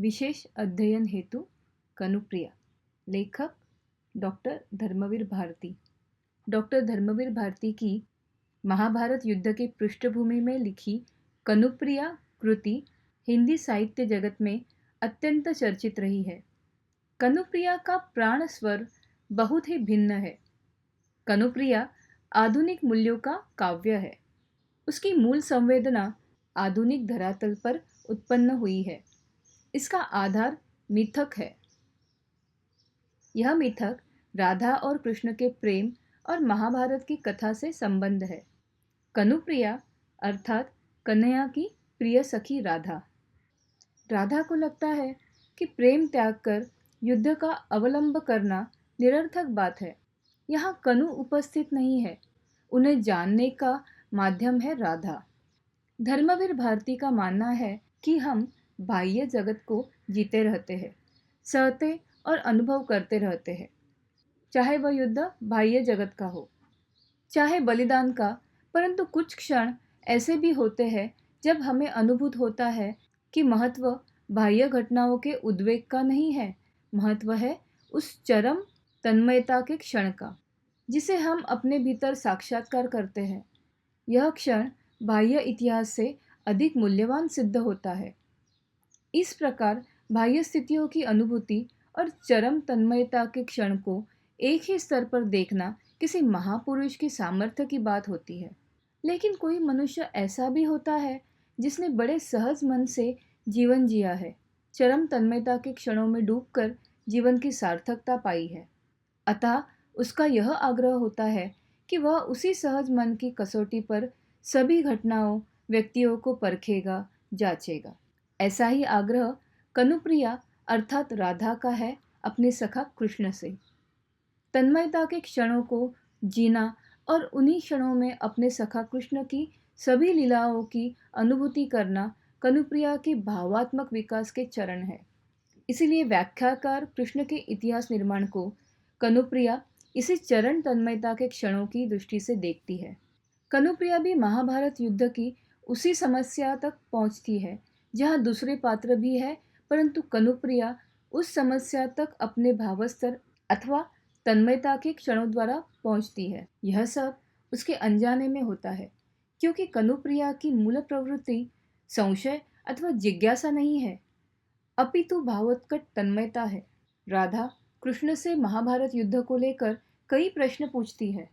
विशेष अध्ययन हेतु कनुप्रिया। लेखक डॉक्टर धर्मवीर भारती। डॉक्टर धर्मवीर भारती की महाभारत युद्ध के पृष्ठभूमि में लिखी कनुप्रिया कृति हिंदी साहित्य जगत में अत्यंत चर्चित रही है। कनुप्रिया का प्राण स्वर बहुत ही भिन्न है। कनुप्रिया आधुनिक मूल्यों का काव्य है। उसकी मूल संवेदना आधुनिक धरातल पर उत्पन्न हुई है। इसका आधार मिथक है। यह मिथक राधा और कृष्ण के प्रेम और महाभारत की कथा से संबंध है। कनुप्रिया अर्थात कन्हैया की प्रिय सखी राधा। राधा को लगता है कि प्रेम त्याग कर युद्ध का अवलंब करना निरर्थक बात है। यहाँ कनु उपस्थित नहीं है। उन्हें जानने का माध्यम है राधा। धर्मवीर भारती का मानना है कि हम बाह्य जगत को जीते रहते हैं, सहते और अनुभव करते रहते हैं, चाहे वह युद्ध बाह्य जगत का हो, चाहे बलिदान का। परंतु कुछ क्षण ऐसे भी होते हैं जब हमें अनुभूत होता है कि महत्व बाह्य घटनाओं के उद्वेग का नहीं है, महत्व है उस चरम तन्मयता के क्षण का, जिसे हम अपने भीतर साक्षात्कार करते हैं। यह क्षण बाह्य इतिहास से अधिक मूल्यवान सिद्ध होता है। इस प्रकार बाह्य स्थितियों की अनुभूति और चरम तन्मयता के क्षण को एक ही स्तर पर देखना किसी महापुरुष की सामर्थ्य की बात होती है। लेकिन कोई मनुष्य ऐसा भी होता है जिसने बड़े सहज मन से जीवन जिया है, चरम तन्मयता के क्षणों में डूबकर जीवन की सार्थकता पाई है। अतः उसका यह आग्रह होता है कि वह उसी सहज मन की कसौटी पर सभी घटनाओं, व्यक्तियों को परखेगा, जांचेगा। ऐसा ही आग्रह कनुप्रिया अर्थात राधा का है अपने सखा कृष्ण से। तन्मयता के क्षणों को जीना और उन्हीं क्षणों में अपने सखा कृष्ण की सभी लीलाओं की अनुभूति करना कनुप्रिया के भावात्मक विकास के चरण है। इसीलिए व्याख्याकार कृष्ण के इतिहास निर्माण को कनुप्रिया इसी चरण तन्मयता के क्षणों की दृष्टि से देखती है। कनुप्रिया भी महाभारत युद्ध की उसी समस्या तक पहुंचती है जहां दूसरे पात्र भी है, परंतु कनुप्रिया उस समस्या तक अपने भावस्तर अथवा तन्मयता के क्षणों द्वारा पहुंचती है। यह सब उसके अनजाने में होता है, क्योंकि कनुप्रिया की मूल प्रवृत्ति संशय अथवा जिज्ञासा नहीं है, अपितु भावोत्कट तन्मयता है। राधा कृष्ण से महाभारत युद्ध को लेकर कई प्रश्न पूछती है।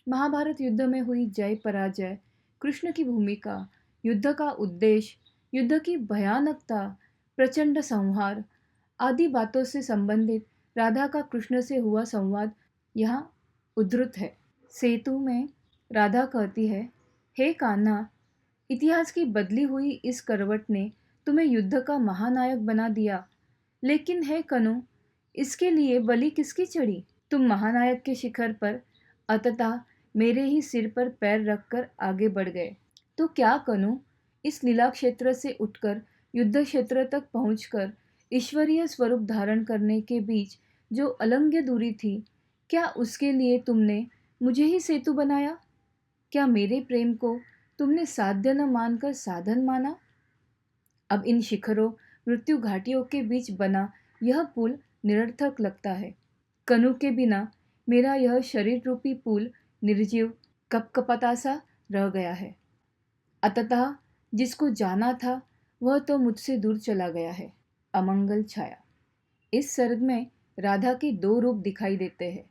महाभारत युद्ध में हुई जय पराजय, कृष्ण की भूमिका, युद्ध का उद्देश्य, युद्ध की भयानकता, प्रचंड संहार आदि बातों से संबंधित राधा का कृष्ण से हुआ संवाद यहाँ उद्धृत है। सेतु में राधा कहती है, हे कान्हा, इतिहास की बदली हुई इस करवट ने तुम्हें युद्ध का महानायक बना दिया, लेकिन हे कनु, इसके लिए बलि किसकी चढ़ी? तुम महानायक के शिखर पर अंततः मेरे ही सिर पर पैर रखकर आगे बढ़ गए। तो क्या कनु, इस लीला क्षेत्र से उठकर युद्ध क्षेत्र तक पहुंचकर ईश्वरीय स्वरूप धारण करने के बीच जो अलंघ्य दूरी थी, क्या उसके लिए तुमने मुझे ही सेतु बनाया? क्या मेरे प्रेम को तुमने साध्य न मानकर साधन माना? अब इन शिखरों, मृत्यु घाटियों के बीच बना यह पुल निरर्थक लगता है। कनु के बिना मेरा यह शरीर रूपी पुल निर्जीव, कपकपाता सा रह गया है। अतः जिसको जाना था वह तो मुझसे दूर चला गया है। अमंगल छाया। इस सर्ग में राधा के दो रूप दिखाई देते हैं।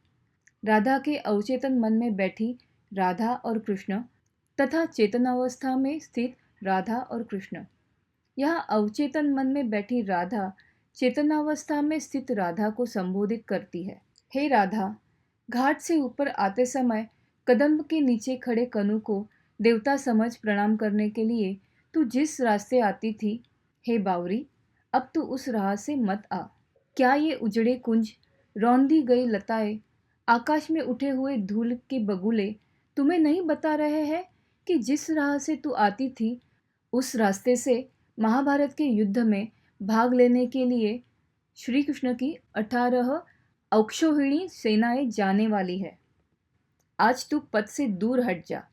राधा के अवचेतन मन में बैठी राधा और कृष्ण तथा चेतनावस्था में स्थित राधा और कृष्ण। यहाँ अवचेतन मन में बैठी राधा चेतनावस्था में स्थित राधा को संबोधित करती है। हे राधा, घाट से ऊपर आते समय कदम्ब के नीचे खड़े कनु को देवता समझ प्रणाम करने के लिए तू जिस रास्ते आती थी, हे बावरी, अब तू उस राह से मत आ। क्या ये उजड़े कुंज, रौंदी गई लताएं, आकाश में उठे हुए धूल के बगुले तुम्हें नहीं बता रहे हैं कि जिस राह से तू आती थी, उस रास्ते से महाभारत के युद्ध में भाग लेने के लिए श्री कृष्ण की 18 अक्षौहिणी सेनाएं जाने वाली है। आज तू पथ से दूर हट जा।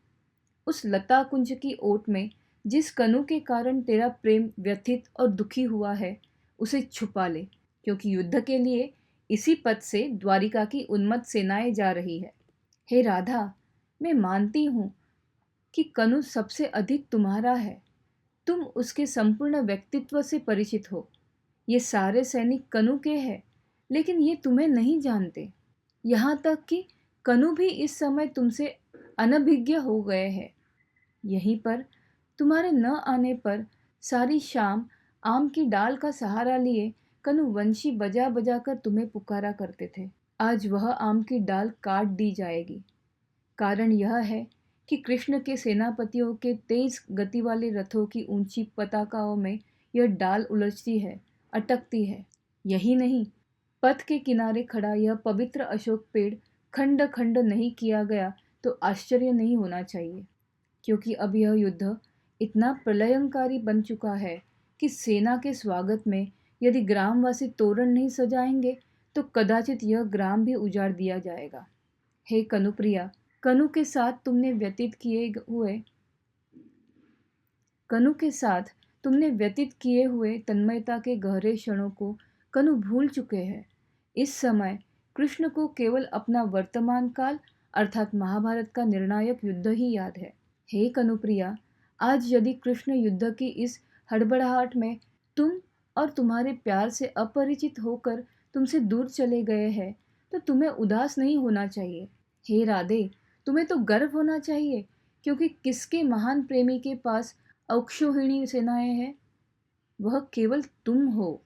उस लता कुंज की ओट में जिस कनु के कारण तेरा प्रेम व्यथित और दुखी हुआ है, उसे छुपा ले, क्योंकि युद्ध के लिए इसी पथ से द्वारिका की उन्मत्त सेनाएं जा रही है। हे राधा, मैं मानती हूँ कि कनु सबसे अधिक तुम्हारा है। तुम उसके संपूर्ण व्यक्तित्व से परिचित हो। ये सारे सैनिक कनु के हैं, लेकिन ये तुम्हें नहीं जानते। यहाँ तक कि कनु भी इस समय तुमसे अनभिज्ञ हो गए हैं। यहीं पर तुम्हारे न आने पर सारी शाम आम की डाल का सहारा लिए कनु वंशी बजा बजा कर तुम्हें पुकारा करते थे। आज वह आम की डाल काट दी जाएगी। कारण यह है कि कृष्ण के सेनापतियों के तेज गति वाले रथों की ऊंची पताकाओं में यह डाल उलझती है, अटकती है। यही नहीं, पथ के किनारे खड़ा यह पवित्र अशोक पेड़ खंड खंड नहीं किया गया तो आश्चर्य नहीं होना चाहिए, क्योंकि अब यह युद्ध इतना प्रलयंकारी बन चुका है कि सेना के स्वागत में यदि ग्रामवासी तोरण नहीं सजाएंगे तो कदाचित यह ग्राम भी उजाड़ दिया जाएगा। हे कनुप्रिया, कनु के साथ तुमने व्यतीत किए हुए तन्मयता के गहरे क्षणों को कनु भूल चुके हैं। इस समय कृष्ण को केवल अपना वर्तमान काल अर्थात महाभारत का निर्णायक युद्ध ही याद है। हे कनुप्रिया, आज यदि कृष्ण युद्ध की इस हड़बड़ाहट में तुम और तुम्हारे प्यार से अपरिचित होकर तुमसे दूर चले गए हैं तो तुम्हें उदास नहीं होना चाहिए। हे राधे, तुम्हें तो गर्व होना चाहिए, क्योंकि किसके महान प्रेमी के पास अक्षौहिणी सेनाएं हैं? वह केवल तुम हो।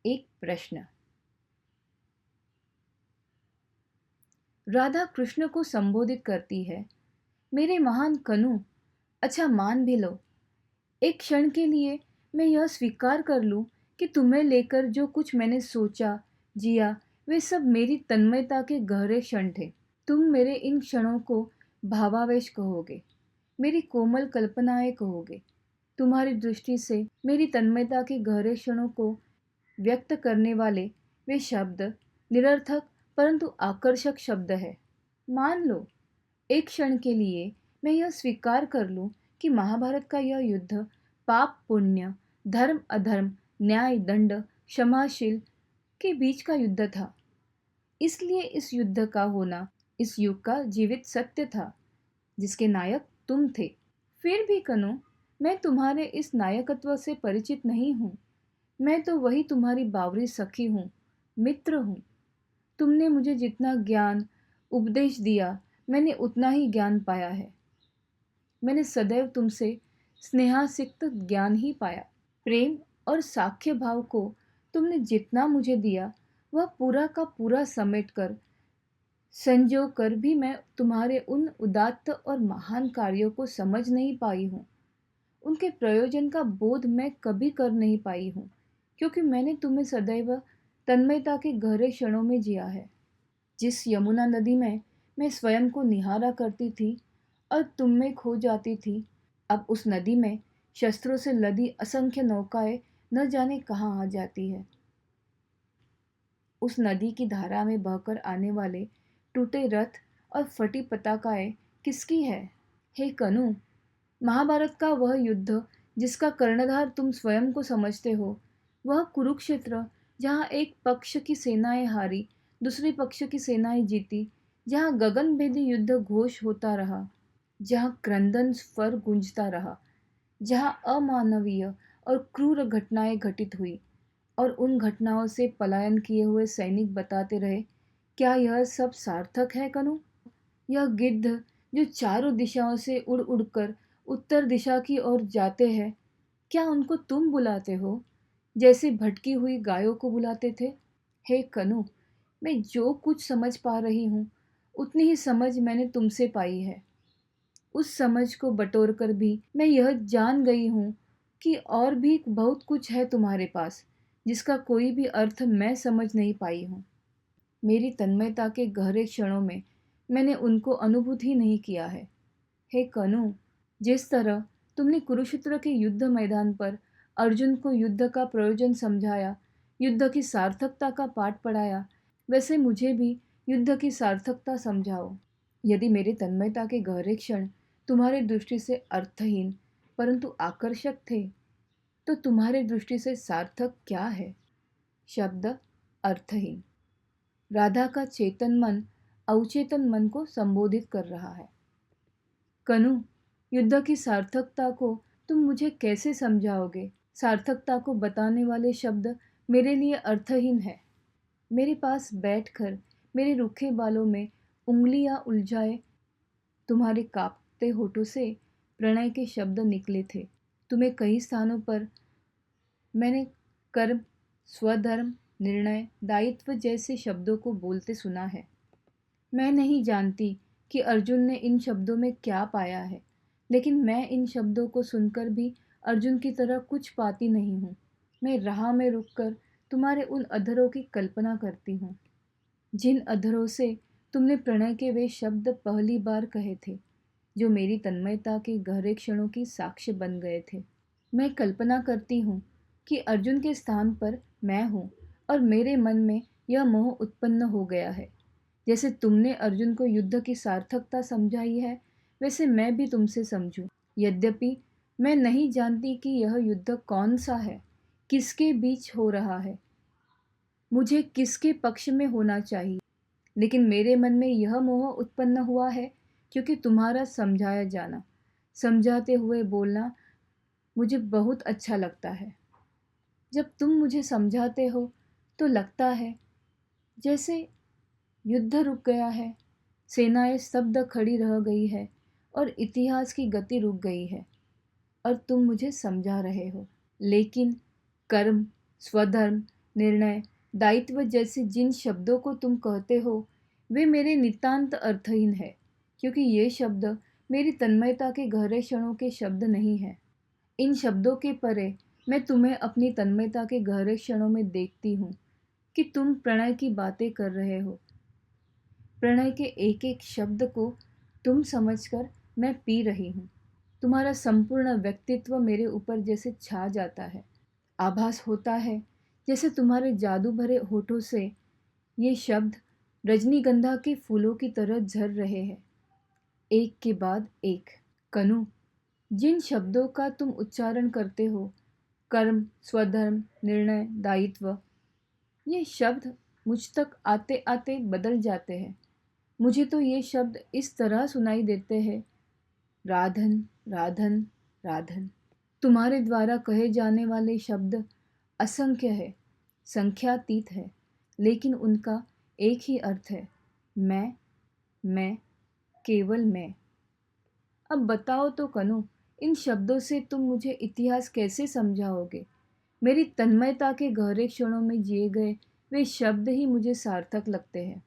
एक प्रश्न। राधा कृष्ण को संबोधित करती है, मेरे महान कनु, अच्छा मान भी लो। एक क्षण के लिए मैं यह स्वीकार कर लूं कि तुम्हें लेकर जो कुछ मैंने सोचा, जिया, वे सब मेरी तन्मयता के गहरे क्षण थे। तुम मेरे इन क्षणों को भावावेश कहोगे, मेरी कोमल कल्पनाएं कहोगे। तुम्हारी दृष्टि से मेरी तन्मयता के गहरे क्षणों को व्यक्त करने वाले वे शब्द निरर्थक परंतु आकर्षक शब्द है। मान लो, एक क्षण के लिए मैं यह स्वीकार कर लूं कि महाभारत का यह युद्ध पाप पुण्य, धर्म अधर्म, न्याय दंड, क्षमाशील के बीच का युद्ध था। इसलिए इस युद्ध का होना इस युग का जीवित सत्य था, जिसके नायक तुम थे। फिर भी कनो, मैं तुम्हारे इस नायकत्व से परिचित नहीं हूँ। मैं तो वही तुम्हारी बावरी सखी हूँ, मित्र हूँ। तुमने मुझे जितना ज्ञान उपदेश दिया, मैंने उतना ही ज्ञान पाया है। मैंने सदैव तुमसे स्नेहासिक्त ज्ञान ही पाया। प्रेम और साख्य भाव को तुमने जितना मुझे दिया, वह पूरा का पूरा समेट कर संजो कर भी मैं तुम्हारे उन उदात्त और महान कार्यों को समझ नहीं पाई हूँ। उनके प्रयोजन का बोध मैं कभी कर नहीं पाई हूँ, क्योंकि मैंने तुम्हें सदैव तन्मयता के गहरे क्षणों में जिया है। जिस यमुना नदी में मैं स्वयं को निहारा करती थी और तुम में खो जाती थी, अब उस नदी में शस्त्रों से लदी असंख्य नौकाएं न जाने कहाँ आ जाती है। उस नदी की धारा में बहकर आने वाले टूटे रथ और फटी पताकाएं किसकी है? हे कनु, महाभारत का वह युद्ध जिसका कर्णधार तुम स्वयं को समझते हो, वह कुरुक्षेत्र, जहाँ एक पक्ष की सेनाएं हारी, दूसरे पक्ष की सेनाएं जीती, जहाँ गगनभेदी युद्ध घोष होता रहा, जहाँ क्रंदन स्वर गूंजता रहा, जहाँ अमानवीय और क्रूर घटनाएं घटित हुई और उन घटनाओं से पलायन किए हुए सैनिक बताते रहे, क्या यह सब सार्थक है कनु? यह गिद्ध जो चारों दिशाओं से उड़ उड़कर उत्तर दिशा की ओर जाते हैं, क्या उनको तुम बुलाते हो जैसे भटकी हुई गायों को बुलाते थे? हे कनु, मैं जो कुछ समझ पा रही हूँ, उतनी ही समझ मैंने तुमसे पाई है। उस समझ को बटोर कर भी मैं यह जान गई हूँ कि और भी बहुत कुछ है तुम्हारे पास, जिसका कोई भी अर्थ मैं समझ नहीं पाई हूँ। मेरी तन्मयता के गहरे क्षणों में मैंने उनको अनुभूत ही नहीं किया है। हे कनु, जिस तरह तुमने कुरुक्षेत्र के युद्ध मैदान पर अर्जुन को युद्ध का प्रयोजन समझाया, युद्ध की सार्थकता का पाठ पढ़ाया, वैसे मुझे भी युद्ध की सार्थकता समझाओ। यदि मेरे तन्मयता के गहरे क्षण तुम्हारी दृष्टि से अर्थहीन परंतु आकर्षक थे, तो तुम्हारी दृष्टि से सार्थक क्या है? शब्द अर्थहीन। राधा का चेतन मन अवचेतन मन को संबोधित कर रहा है। कनु, युद्ध की सार्थकता को तुम मुझे कैसे समझाओगे? सार्थकता को बताने वाले शब्द मेरे लिए अर्थहीन है। मेरे पास बैठकर मेरे रूखे बालों में उंगलियां उलझाए तुम्हारे कांपते होठों से प्रणय के शब्द निकले थे। तुम्हें कई स्थानों पर मैंने कर्म, स्वधर्म, निर्णय, दायित्व जैसे शब्दों को बोलते सुना है। मैं नहीं जानती कि अर्जुन ने इन शब्दों में क्या पाया है, लेकिन मैं इन शब्दों को सुनकर भी अर्जुन की तरह कुछ पाती नहीं हूँ। मैं राह में रुककर तुम्हारे उन अधरों की कल्पना करती हूँ, जिन अधरों से तुमने प्रणय के वे शब्द पहली बार कहे थे, जो मेरी तन्मयता के गहरे क्षणों की साक्ष्य बन गए थे। मैं कल्पना करती हूँ कि अर्जुन के स्थान पर मैं हूँ और मेरे मन में यह मोह उत्पन्न हो गया है। जैसे तुमने अर्जुन को युद्ध की सार्थकता समझाई है, वैसे मैं भी तुमसे समझूं। यद्यपि मैं नहीं जानती कि यह युद्ध कौन सा है, किसके बीच हो रहा है, मुझे किसके पक्ष में होना चाहिए, लेकिन मेरे मन में यह मोह उत्पन्न हुआ है क्योंकि तुम्हारा समझाया जाना, समझाते हुए बोलना मुझे बहुत अच्छा लगता है। जब तुम मुझे समझाते हो तो लगता है जैसे युद्ध रुक गया है, सेनाएं स्तब्ध खड़ी रह गई है और इतिहास की गति रुक गई है और तुम मुझे समझा रहे हो। लेकिन कर्म, स्वधर्म, निर्णय, दायित्व जैसे जिन शब्दों को तुम कहते हो वे मेरे नितांत अर्थहीन है, क्योंकि ये शब्द मेरी तन्मयता के गहरे क्षणों के शब्द नहीं है। इन शब्दों के परे मैं तुम्हें अपनी तन्मयता के गहरे क्षणों में देखती हूँ कि तुम प्रणय की बातें कर रहे हो। प्रणय के एक एक शब्द को तुम समझकर मैं पी रही हूँ। तुम्हारा संपूर्ण व्यक्तित्व मेरे ऊपर जैसे छा जाता है। आभास होता है जैसे तुम्हारे जादू भरे होठों से ये शब्द रजनीगंधा के फूलों की तरह झर रहे हैं, एक के बाद एक। कनु, जिन शब्दों का तुम उच्चारण करते हो, कर्म, स्वधर्म, निर्णय, दायित्व, ये शब्द मुझ तक आते आते बदल जाते हैं। मुझे तो ये शब्द इस तरह सुनाई देते हैं, राधन, राधन, राधन। तुम्हारे द्वारा कहे जाने वाले शब्द असंख्य है, संख्यातीत है, लेकिन उनका एक ही अर्थ है, मैं, केवल मैं। अब बताओ तो कनु, इन शब्दों से तुम मुझे इतिहास कैसे समझाओगे? मेरी तन्मयता के गहरे क्षणों में जिए गए वे शब्द ही मुझे सार्थक लगते हैं।